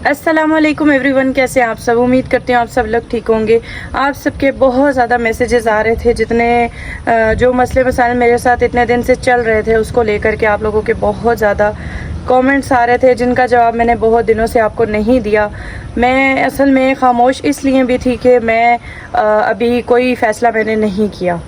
अस्सलाम वालेकुम एवरीवन, कैसे हैं आप सब। उम्मीद करती हूँ आप सब लोग ठीक होंगे। आप सबके बहुत ज़्यादा मैसेजेस आ रहे थे, जितने जो मसले मसाइल मेरे साथ इतने दिन से चल रहे थे उसको लेकर के आप लोगों के बहुत ज़्यादा कमेंट्स आ रहे थे, जिनका जवाब मैंने बहुत दिनों से आपको नहीं दिया। मैं असल में खामोश इसलिए भी थी कि मैं अभी कोई फ़ैसला मैंने नहीं किया,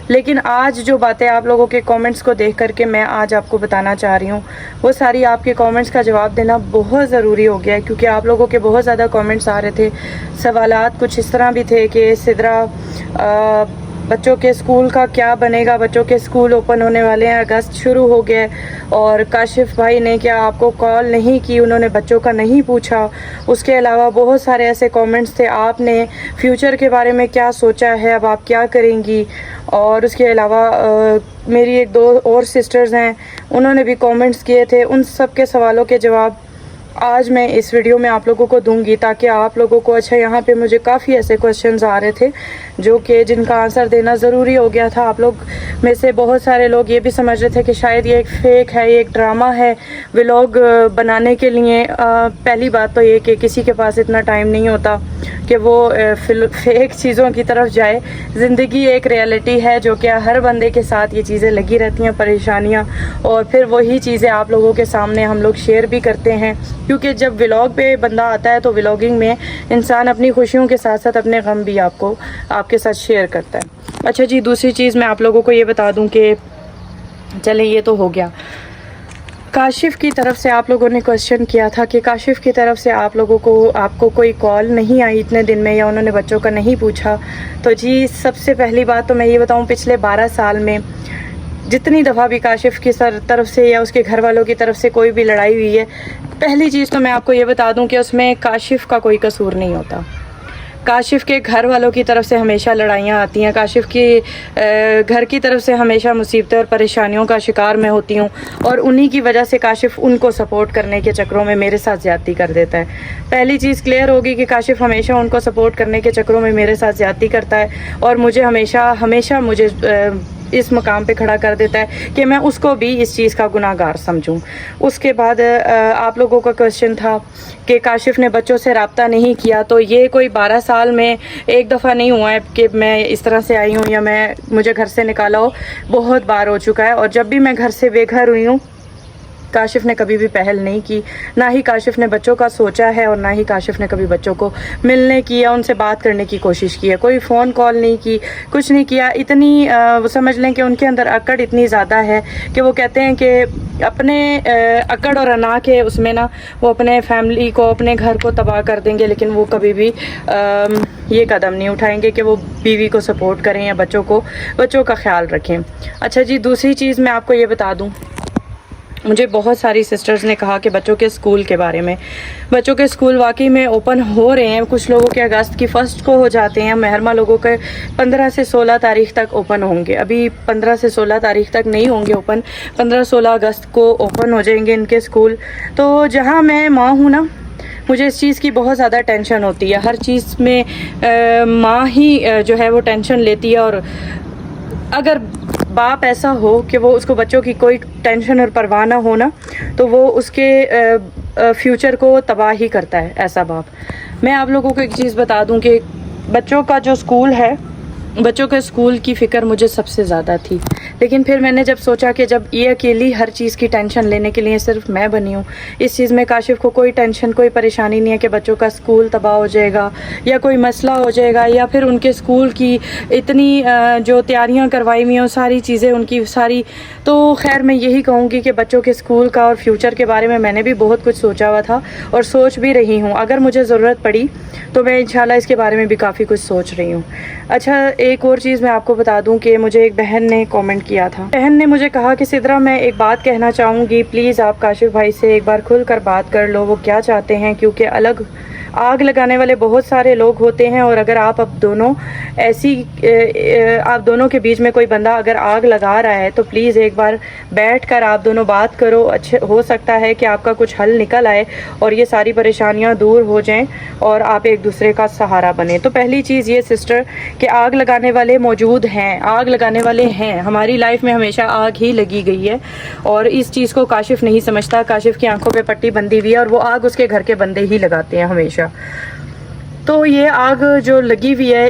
लेकिन आज जो बातें आप लोगों के कमेंट्स को देख करके मैं आज आपको बताना चाह रही हूँ, वो सारी आपके कमेंट्स का जवाब देना बहुत ज़रूरी हो गया है। क्योंकि आप लोगों के बहुत ज़्यादा कमेंट्स आ रहे थे, सवालात कुछ इस तरह भी थे कि सिद्रा बच्चों के स्कूल का क्या बनेगा, बच्चों के स्कूल ओपन होने वाले हैं, अगस्त शुरू हो गया और काशिफ भाई ने क्या आपको कॉल नहीं की, उन्होंने बच्चों का नहीं पूछा। उसके अलावा बहुत सारे ऐसे कमेंट्स थे, आपने फ्यूचर के बारे में क्या सोचा है, अब आप क्या करेंगी। और उसके अलावा मेरी एक दो और सिस्टर्स हैं, उन्होंने भी कमेंट्स किए थे। उन सब के सवालों के जवाब आज मैं इस वीडियो में आप लोगों को दूंगी, ताकि आप लोगों को अच्छा, यहाँ पे मुझे काफ़ी ऐसे क्वेश्चंस आ रहे थे जो कि जिनका आंसर देना ज़रूरी हो गया था। आप लोग में से बहुत सारे लोग ये भी समझ रहे थे कि शायद ये एक फ़ेक है, ये एक ड्रामा है व्लॉग बनाने के लिए। पहली बात तो ये कि किसी के पास इतना टाइम नहीं होता कि वो फेक चीज़ों की तरफ जाए। ज़िंदगी एक रियलिटी है जो कि हर बंदे के साथ ये चीज़ें लगी रहती हैं, परेशानियाँ, और फिर वही चीज़ें आप लोगों के सामने हम लोग शेयर भी करते हैं। क्योंकि जब व्लॉग पे बंदा आता है तो व्लॉगिंग में इंसान अपनी खुशियों के साथ साथ अपने गम भी आपके साथ शेयर करता है। अच्छा जी, दूसरी चीज़ मैं आप लोगों को ये बता दूं कि चले ये तो हो गया। काशिफ की तरफ से आप लोगों ने क्वेश्चन किया था कि काशिफ की तरफ से आपको कोई कॉल नहीं आई इतने दिन में, या उन्होंने बच्चों का नहीं पूछा। तो जी, सबसे पहली बात तो मैं ये बताऊं, पिछले 12 साल में जितनी दफ़ा भी काशिफ की तरफ से या उसके घर वालों की तरफ से कोई भी लड़ाई हुई है, पहली चीज़ तो मैं आपको ये बता दूं कि उसमें काशिफ का कोई कसूर नहीं होता। काशिफ के घर वालों की तरफ से हमेशा लड़ाइयाँ आती हैं, काशिफ की घर की तरफ से हमेशा मुसीबतें और परेशानियों का शिकार मैं होती हूँ, और उन्हीं की वजह से काशिफ उनको सपोर्ट करने के चक्करों में मेरे साथ ज़्यादती कर देता है। पहली चीज़ क्लियर होगी कि काशिफ हमेशा उनको सपोर्ट करने के चक्करों में मेरे साथ ज़्यादती करता है, और मुझे हमेशा मुझे इस मकाम पे खड़ा कर देता है कि मैं उसको भी इस चीज़ का गुनाहगार समझूं। उसके बाद आप लोगों का क्वेश्चन था कि काशिफ ने बच्चों से रब्ता नहीं किया। तो ये कोई 12 साल में एक दफ़ा नहीं हुआ है कि मैं इस तरह से आई हूँ या मुझे घर से निकाला हो, बहुत बार हो चुका है। और जब भी मैं घर से बेघर हुई हूँ, काशिफ ने कभी भी पहल नहीं की, ना ही काशिफ ने बच्चों का सोचा है, और ना ही काशिफ ने कभी बच्चों को मिलने की या उनसे बात करने की कोशिश की है। कोई फ़ोन कॉल नहीं की, कुछ नहीं किया। इतनी वो समझ लें कि उनके अंदर अकड़ इतनी ज़्यादा है कि वो कहते हैं कि अपने अकड़ और अना के उसमें ना वो अपने फैमिली को, अपने घर को तबाह कर देंगे, लेकिन वो कभी भी ये कदम नहीं उठाएंगे कि वो बीवी को सपोर्ट करें या बच्चों का ख्याल रखें। अच्छा जी, दूसरी चीज़ मैं आपको ये बता दूँ, मुझे बहुत सारी सिस्टर्स ने कहा कि बच्चों के स्कूल के बारे में। बच्चों के स्कूल वाकई में ओपन हो रहे हैं, कुछ लोगों के अगस्त की 1 को हो जाते हैं, महरमा लोगों के 15 से 16 तारीख तक ओपन होंगे। अभी 15 से 16 तारीख तक नहीं होंगे ओपन, 15-16 अगस्त को ओपन हो जाएंगे इनके स्कूल। तो जहाँ मैं माँ हूँ ना, मुझे इस चीज़ की बहुत ज़्यादा टेंशन होती है। हर चीज़ में माँ ही जो है वो टेंशन लेती है, और अगर बाप ऐसा हो कि वो उसको बच्चों की कोई टेंशन और परवाह ना हो ना, तो वो उसके फ्यूचर को तबाह ही करता है ऐसा बाप। मैं आप लोगों को एक चीज़ बता दूं कि बच्चों का जो स्कूल है, बच्चों के स्कूल की फ़िक्र मुझे सबसे ज़्यादा थी। लेकिन फिर मैंने जब सोचा कि जब ये अकेली हर चीज़ की टेंशन लेने के लिए सिर्फ मैं बनी हूँ, इस चीज़ में काशिफ को कोई टेंशन, कोई परेशानी नहीं है कि बच्चों का स्कूल तबाह हो जाएगा या कोई मसला हो जाएगा, या फिर उनके स्कूल की इतनी जो तैयारियाँ करवाई हुई हैं सारी चीज़ें उनकी सारी। तो खैर, मैं यही कहूँगी कि बच्चों के स्कूल का और फ्यूचर के बारे में मैंने भी बहुत कुछ सोचा हुआ था और सोच भी रही हूँ। अगर मुझे ज़रूरत पड़ी तो मैं इंशाल्लाह इसके बारे में भी काफ़ी कुछ सोच रही हूँ। अच्छा, एक और चीज़ मैं आपको बता दूं कि मुझे एक बहन ने कमेंट किया था। बहन ने मुझे कहा कि सिद्रा, मैं एक बात कहना चाहूँगी, प्लीज़ आप काशिफ भाई से एक बार खुल कर बात कर लो, वो क्या चाहते हैं, क्योंकि अलग आग लगाने वाले बहुत सारे लोग होते हैं, और अगर आप अब दोनों आप दोनों के बीच में कोई बंदा अगर आग लगा रहा है तो प्लीज़ एक बार बैठ कर आप दोनों बात करो। अच्छे हो सकता है कि आपका कुछ हल निकल आए और ये सारी परेशानियां दूर हो जाएं और आप एक दूसरे का सहारा बने। तो पहली चीज़ ये सिस्टर कि आग लगाने वाले मौजूद हैं, आग लगाने वाले हैं। हमारी लाइफ में हमेशा आग ही लगी गई है और इस चीज़ को काशिफ नहीं समझता। काशिफ की आंखों पे पट्टी बंधी हुई है और वो आग उसके घर के बंदे ही लगाते हैं हमेशा। तो ये आग जो लगी हुई है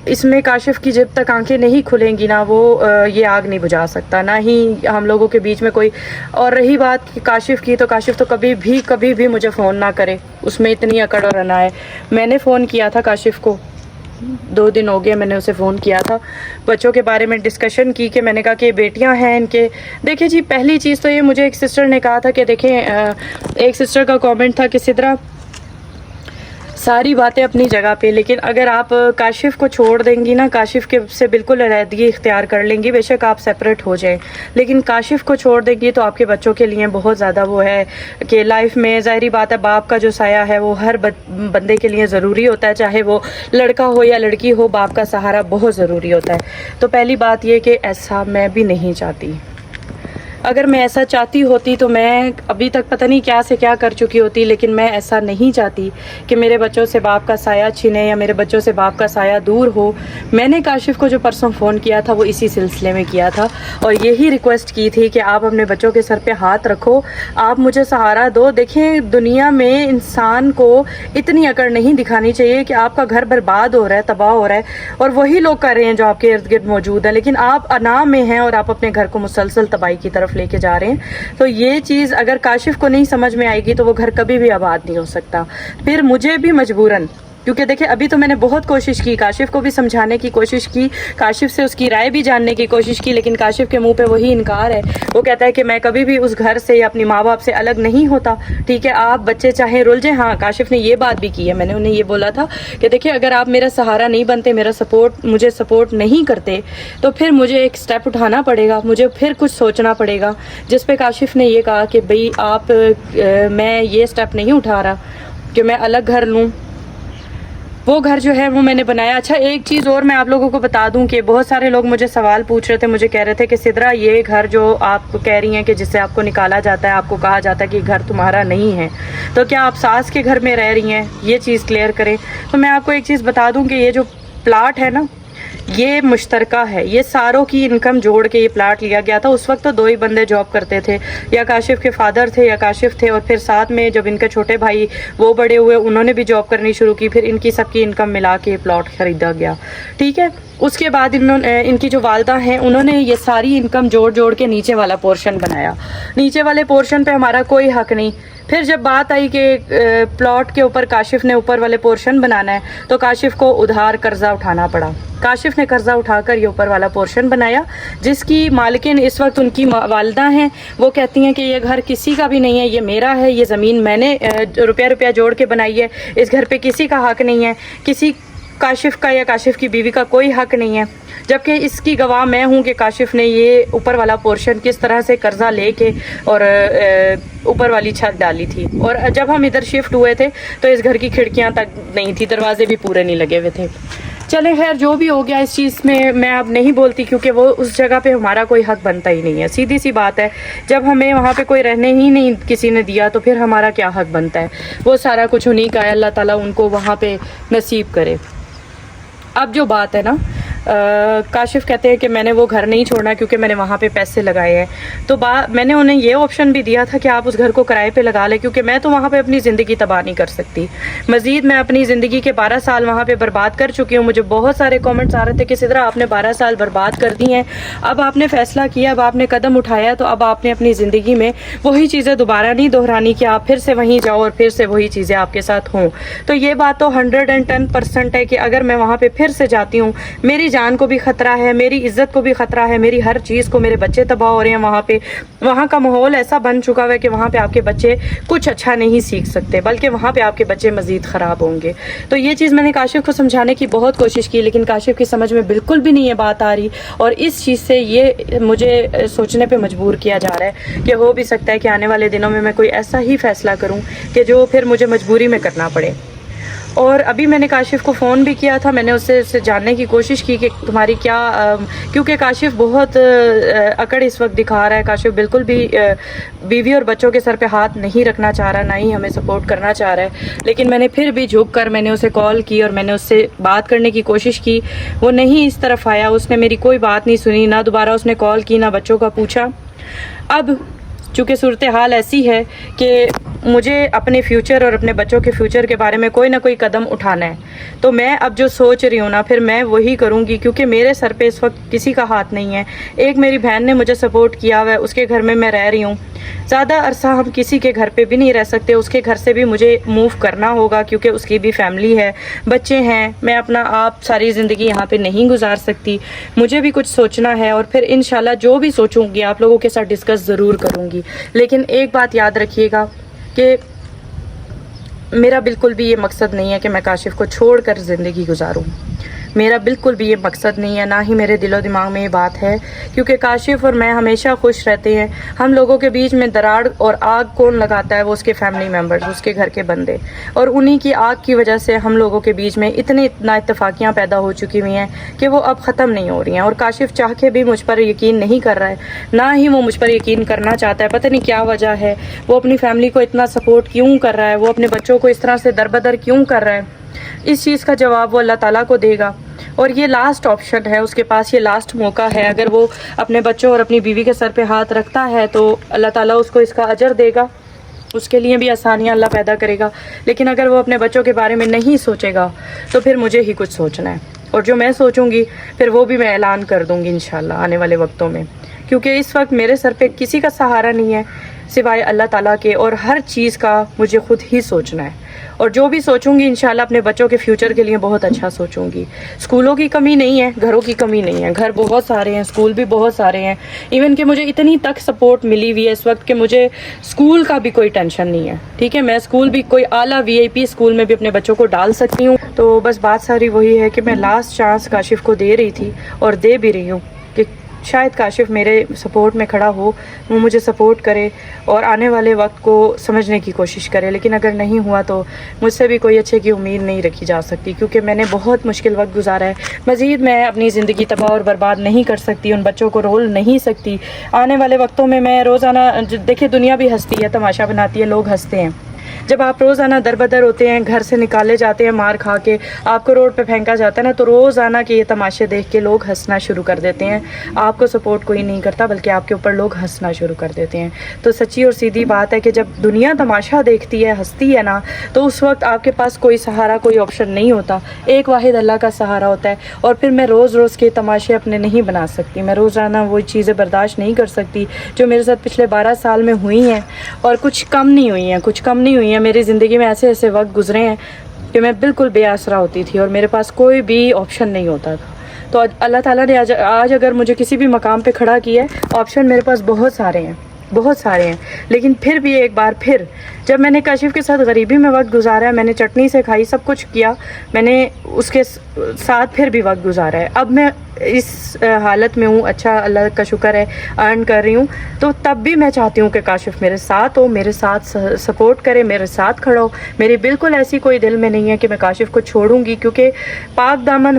इसमें काशिफ की जब तक आंखें नहीं खुलेंगी ना वो ये आग नहीं बुझा सकता, ना ही हम लोगों के बीच में कोई। और रही बात काशिफ की, तो काशिफ तो कभी भी मुझे फ़ोन ना करे, उसमें इतनी अकड़ और अना है। मैंने फ़ोन किया था काशिफ को, 2 दिन हो गए मैंने उसे फ़ोन किया था, बच्चों के बारे में डिस्कशन की कि मैंने कहा कि बेटियां हैं इनके। देखिए जी, पहली चीज़ तो ये मुझे एक सिस्टर ने कहा था कि देखें, एक सिस्टर का कमेंट था कि सिद्रा सारी बातें अपनी जगह पे, लेकिन अगर आप काशिफ को छोड़ देंगी ना, काशिफ के से बिल्कुल अलहदगी इख्तियार कर लेंगी, बेशक आप सेपरेट हो जाएं, लेकिन काशिफ को छोड़ देंगी तो आपके बच्चों के लिए बहुत ज़्यादा वो है कि लाइफ में ज़ाहिरी बात है बाप का जो साया है वो हर बंदे के लिए ज़रूरी होता है, चाहे वो लड़का हो या लड़की हो, बाप का सहारा बहुत ज़रूरी होता है। तो पहली बात ये कि ऐसा मैं भी नहीं चाहती। अगर मैं ऐसा चाहती होती तो मैं अभी तक पता नहीं क्या से क्या कर चुकी होती, लेकिन मैं ऐसा नहीं चाहती कि मेरे बच्चों से बाप का साया छिने या मेरे बच्चों से बाप का साया दूर हो। मैंने काशिफ को जो परसों फ़ोन किया था वो इसी सिलसिले में किया था और यही रिक्वेस्ट की थी कि आप अपने बच्चों के सर पे हाथ रखो, आप मुझे सहारा दो। देखें, दुनिया में इंसान को इतनी अकड़ नहीं दिखानी चाहिए कि आपका घर बर्बाद हो रहा है, तबाह हो रहा है, और वही लोग कर रहे हैं जो आपके इर्द गिर्द मौजूद है, लेकिन आप अना में हैं और आप अपने घर को मुसलसल तबाही की तरफ लेके जा रहे हैं। तो ये चीज़ अगर काशिफ को नहीं समझ में आएगी तो वो घर कभी भी आबाद नहीं हो सकता। फिर मुझे भी मजबूरन, क्योंकि देखिए अभी तो मैंने बहुत कोशिश की, काशिफ को भी समझाने की कोशिश की, काशिफ से उसकी राय भी जानने की कोशिश की, लेकिन काशिफ के मुंह पे वही इनकार है। वो कहता है कि मैं कभी भी उस घर से या अपनी माँ बाप से अलग नहीं होता। ठीक है, आप बच्चे चाहे रुल जाए। हाँ, काशिफ ने ये बात भी की है, मैंने उन्हें ये बोला था कि देखिए अगर आप मेरा सहारा नहीं बनते, मुझे सपोर्ट नहीं करते, तो फिर मुझे एक स्टेप उठाना पड़ेगा, मुझे फिर कुछ सोचना पड़ेगा। जिस पे काशिफ ने ये कहा कि भाई मैं ये स्टेप नहीं उठा रहा कि मैं अलग घर लूँ। वो घर जो है वो मैंने बनाया। अच्छा, एक चीज़ और मैं आप लोगों को बता दूं कि बहुत सारे लोग मुझे सवाल पूछ रहे थे, मुझे कह रहे थे कि सिद्रा ये घर जो आप कह रही हैं कि जिससे आपको निकाला जाता है, आपको कहा जाता है कि घर तुम्हारा नहीं है, तो क्या आप सास के घर में रह रही हैं? ये चीज़ क्लियर करें। तो मैं आपको एक चीज़ बता दूं कि ये जो प्लाट है ना, ये मुश्तरका है, ये सारों की इनकम जोड़ के ये प्लाट लिया गया था। उस वक्त तो 2 ही बंदे जॉब करते थे, या काशिफ के फादर थे या काशिफ थे, और फिर साथ में जब इनके छोटे भाई वो बड़े हुए उन्होंने भी जॉब करनी शुरू की, फिर इनकी सबकी इनकम मिला के प्लॉट खरीदा गया। ठीक है, उसके बाद इनकी जो वालदा हैं उन्होंने ये सारी इनकम जोड़ के नीचे वाला पोर्शन बनाया। नीचे वाले पोर्शन पे हमारा कोई हक नहीं। फिर जब बात आई कि प्लॉट के ऊपर काशिफ ने ऊपर वाले पोर्शन बनाना है, तो काशिफ को उधार कर्जा उठाना पड़ा। काशिफ ने कर्जा उठाकर ये ऊपर वाला पोर्शन बनाया, जिसकी मालिकिन इस वक्त उनकी वालदा हैं। वो कहती हैं कि ये घर किसी का भी नहीं है, ये मेरा है, ये ज़मीन मैंने रुपया जोड़ के बनाई है, इस घर पे किसी का हक नहीं है, किसी काशिफ का या काशिफ की बीवी का कोई हक नहीं है। जबकि इसकी गवाह मैं हूँ कि काशिफ ने ये ऊपर वाला पोर्शन किस तरह से कर्जा लेके और ऊपर वाली छत डाली थी। और जब हम इधर शिफ्ट हुए थे तो इस घर की खिड़कियाँ तक नहीं थी, दरवाजे भी पूरे नहीं लगे हुए थे। चले खैर, जो भी हो गया, इस चीज़ में मैं अब नहीं बोलती, क्योंकि वो उस जगह पे हमारा कोई हक बनता ही नहीं है। सीधी सी बात है, जब हमें वहाँ पे कोई रहने ही नहीं किसी ने दिया तो फिर हमारा क्या हक बनता है? वो सारा कुछ उन्हीं का है, अल्लाह ताला उनको वहाँ पे नसीब करे। अब जो बात है ना, काशिफ कहते हैं कि मैंने वो घर नहीं छोड़ना क्योंकि मैंने वहाँ पे पैसे लगाए हैं। तो मैंने उन्हें ये ऑप्शन भी दिया था कि आप उस घर को किराए पे लगा लें, क्योंकि मैं तो वहाँ पे अपनी ज़िंदगी तबाह नहीं कर सकती। मज़ीद मैं अपनी ज़िंदगी के 12 साल वहाँ पे बर्बाद कर चुकी हूँ। मुझे बहुत सारे कमेंट्स आ रहे थे कि सिद्रा आपने 12 साल बर्बाद कर दी हैं, अब आपने फ़ैसला किया, अब आपने कदम उठाया, तो अब आपने अपनी ज़िंदगी में वही चीज़ें दोबारा नहीं दोहरानी कि आप फिर से वहीं जाओ और फिर से वही चीज़ें आपके साथ हों। तो ये बात तो 110% है कि अगर मैं वहाँ पर फिर से जाती हूँ, मेरी जान को भी खतरा है, मेरी इज्जत को भी खतरा है, मेरी हर चीज़ को, मेरे बच्चे तबाह हो रहे हैं वहाँ पे। वहाँ का माहौल ऐसा बन चुका है कि वहाँ पे आपके बच्चे कुछ अच्छा नहीं सीख सकते, बल्कि वहाँ पे आपके बच्चे मज़ीद ख़राब होंगे। तो ये चीज़ मैंने काशिफ को समझाने की बहुत कोशिश की, लेकिन काशिफ की समझ में बिल्कुल भी नहीं ये बात आ रही, और इस चीज़ से ये मुझे सोचने पर मजबूर किया जा रहा है कि हो भी सकता है कि आने वाले दिनों में मैं कोई ऐसा ही फ़ैसला करूँ कि जो फिर मुझे मजबूरी में करना पड़े। اور ابھی میں نے کاشف کو فون بھی کیا تھا، میں نے اس سے جاننے کی کوشش کی کہ تمہاری کیا کیونکہ کاشف بہت اکڑ اس وقت دکھا رہا ہے، کاشف بالکل بھی بیوی اور بچوں کے سر پہ ہاتھ نہیں رکھنا چاہ رہا، نہ ہی ہمیں سپورٹ کرنا چاہ رہا ہے، لیکن میں نے پھر بھی جھک کر میں نے اسے کال کی اور میں نے اس سے بات کرنے کی کوشش کی، وہ نہیں اس طرف آیا، اس نے میری کوئی بات نہیں سنی، نہ دوبارہ اس نے کال کی، نہ بچوں کا پوچھا۔ اب چونکہ صورتحال ایسی ہے کہ مجھے اپنے فیوچر اور اپنے بچوں کے فیوچر کے بارے میں کوئی نہ کوئی قدم اٹھانا ہے، تو میں اب جو سوچ رہی ہوں نا پھر میں وہی کروں گی، کیونکہ میرے سر پہ اس وقت کسی کا ہاتھ نہیں ہے۔ ایک میری بہن نے مجھے سپورٹ کیا ہوا ہے، اس کے گھر میں میں رہ رہی ہوں، زیادہ عرصہ ہم کسی کے گھر پہ بھی نہیں رہ سکتے، اس کے گھر سے بھی مجھے موو کرنا ہوگا کیونکہ اس کی بھی فیملی ہے، بچے ہیں، میں اپنا آپ ساری زندگی یہاں پہ نہیں گزار سکتی، مجھے بھی کچھ سوچنا ہے، اور پھر انشاءاللہ جو بھی سوچوں گی آپ لوگوں کے ساتھ ڈسکس ضرور کروں گی۔ لیکن ایک بات یاد رکھیے گا کہ میرا بالکل بھی یہ مقصد نہیں ہے کہ میں کاشف کو چھوڑ کر زندگی گزاروں، میرا بالکل بھی یہ مقصد نہیں ہے، نہ ہی میرے دل و دماغ میں یہ بات ہے، کیونکہ کاشف اور میں ہمیشہ خوش رہتے ہیں۔ ہم لوگوں کے بیچ میں دراڑ اور آگ کون لگاتا ہے؟ وہ اس کے فیملی ممبرز، اس کے گھر کے بندے، اور انہی کی آگ کی وجہ سے ہم لوگوں کے بیچ میں اتنی اتفاقیاں پیدا ہو چکی ہوئی ہیں کہ وہ اب ختم نہیں ہو رہی ہیں، اور کاشف چاہ کے بھی مجھ پر یقین نہیں کر رہا ہے، نہ ہی وہ مجھ پر یقین کرنا چاہتا ہے، پتہ نہیں کیا وجہ ہے، وہ اپنی فیملی کو اتنا سپورٹ کیوں کر رہا ہے، وہ اپنے بچوں کو اس طرح سے دربدر کیوں کر رہا ہے؟ اس چیز کا جواب وہ اللہ تعالیٰ کو دے گا، اور یہ لاسٹ آپشن ہے اس کے پاس، یہ لاسٹ موقع ہے۔ اگر وہ اپنے بچوں اور اپنی بیوی کے سر پہ ہاتھ رکھتا ہے تو اللہ تعالیٰ اس کو اس کا اجر دے گا، اس کے لیے بھی آسانیاں اللہ پیدا کرے گا، لیکن اگر وہ اپنے بچوں کے بارے میں نہیں سوچے گا تو پھر مجھے ہی کچھ سوچنا ہے، اور جو میں سوچوں گی پھر وہ بھی میں اعلان کر دوں گی انشاءاللہ آنے والے وقتوں میں، کیونکہ اس وقت میرے سر پہ کسی کا سہارا نہیں ہے سوائے اللہ تعالیٰ کے، اور ہر چیز کا مجھے خود ہی سوچنا ہے، اور جو بھی سوچوں گی انشاءاللہ اپنے بچوں کے فیوچر کے لیے بہت اچھا سوچوں گی۔ اسکولوں کی کمی نہیں ہے، گھروں کی کمی نہیں ہے، گھر بہت سارے ہیں، اسکول بھی بہت سارے ہیں، ایون کہ مجھے اتنی تک سپورٹ ملی ہوئی ہے اس وقت کہ مجھے اسکول کا بھی کوئی ٹینشن نہیں ہے، ٹھیک ہے، میں اسکول بھی کوئی اعلیٰ VIP اسکول میں بھی اپنے بچوں کو ڈال سکتی ہوں۔ تو بس بات ساری وہی ہے کہ میں لاسٹ چانس کاشف کو دے رہی تھی اور دے بھی رہی ہوں کہ شاید کاشف میرے سپورٹ میں کھڑا ہو، وہ مجھے سپورٹ کرے اور آنے والے وقت کو سمجھنے کی کوشش کرے، لیکن اگر نہیں ہوا تو مجھ سے بھی کوئی اچھے کی امید نہیں رکھی جا سکتی، کیونکہ میں نے بہت مشکل وقت گزارا ہے، مزید میں اپنی زندگی تباہ اور برباد نہیں کر سکتی، ان بچوں کو رول نہیں سکتی۔ آنے والے وقتوں میں میں روزانہ دیکھیں دنیا بھی ہنستی ہے، تماشا بناتی ہے، لوگ ہنستے ہیں، جب آپ روزانہ دربدر ہوتے ہیں، گھر سے نکالے جاتے ہیں مار کھا کے، آپ کو روڈ پہ پھینکا جاتا ہے نا، تو روزانہ کے یہ تماشے دیکھ کے لوگ ہنسنا شروع کر دیتے ہیں، آپ کو سپورٹ کوئی نہیں کرتا بلکہ آپ کے اوپر لوگ ہنسنا شروع کر دیتے ہیں۔ تو سچی اور سیدھی بات ہے کہ جب دنیا تماشا دیکھتی ہے، ہنستی ہے نا، تو اس وقت آپ کے پاس کوئی سہارا، کوئی آپشن نہیں ہوتا، ایک واحد اللہ کا سہارا ہوتا ہے، اور پھر میں روز روز کے تماشے اپنے نہیں بنا سکتی، میں روزانہ وہ چیزیں برداشت نہیں کر سکتی جو میرے ساتھ پچھلے 12 سال میں ہوئی ہیں، اور کچھ کم نہیں ہوئی ہیں، کچھ کم نہیں ہوئی ہیں، میری زندگی میں ایسے ایسے وقت گزرے ہیں کہ میں بالکل بے آسرا ہوتی تھی اور میرے پاس کوئی بھی آپشن نہیں ہوتا تھا، تو اللہ تعالیٰ نے آج اگر مجھے کسی بھی مقام پہ کھڑا کیا ہے، آپشن میرے پاس بہت سارے ہیں، بہت سارے ہیں، لیکن پھر بھی ایک بار پھر جب میں نے کاشف کے ساتھ غریبی میں وقت گزارا ہے، میں نے چٹنی سے کھائی، سب کچھ کیا، میں نے اس کے ساتھ پھر بھی وقت گزارا ہے، اب میں اس حالت میں ہوں، اچھا اللہ کا شکر ہے، ارن کر رہی ہوں، تو تب بھی میں چاہتی ہوں کہ کاشف میرے ساتھ ہو، میرے ساتھ سپورٹ کرے، میرے ساتھ کھڑا ہو، میری بالکل ایسی کوئی دل میں نہیں ہے کہ میں کاشف کو چھوڑوں گی، کیونکہ پاک دامن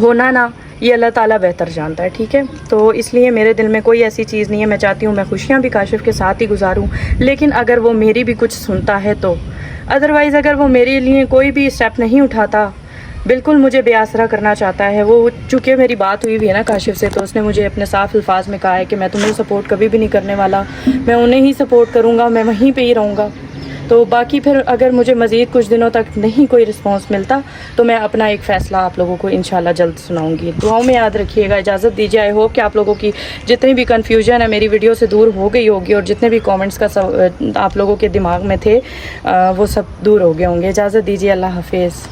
ہونا نا یہ اللہ تعالیٰ بہتر جانتا ہے، ٹھیک ہے، تو اس لیے میرے دل میں کوئی ایسی چیز نہیں ہے، میں چاہتی ہوں میں خوشیاں بھی کاشف کے ساتھ ہی گزاروں، لیکن اگر وہ میری بھی کچھ سنتا ہے تو، ادروائز اگر وہ میرے لیے کوئی بھی اسٹیپ نہیں اٹھاتا، بالکل مجھے بے آسرا کرنا چاہتا ہے، وہ چونکہ میری بات ہوئی ہے نا کاشف سے، تو اس نے مجھے اپنے صاف الفاظ میں کہا ہے کہ میں تمہیں سپورٹ کبھی بھی نہیں کرنے والا، میں انہیں ہی سپورٹ کروں گا، میں وہیں پہ ہی رہوں گا، تو باقی پھر اگر مجھے مزید کچھ دنوں تک نہیں کوئی رسپانس ملتا تو میں اپنا ایک فیصلہ آپ لوگوں کو انشاءاللہ جلد سناؤں گی، دعاؤں میں یاد رکھیے گا، اجازت دیجیے، آئی ہوپ کہ آپ لوگوں کی جتنی بھی کنفیوژن ہے میری ویڈیو سے دور ہو گئی ہوگی، اور جتنے بھی کامنٹس کا آپ لوگوں کے دماغ میں تھے وہ سب دور ہو گئے ہوں گے، اجازت دیجیے، اللہ حافظ۔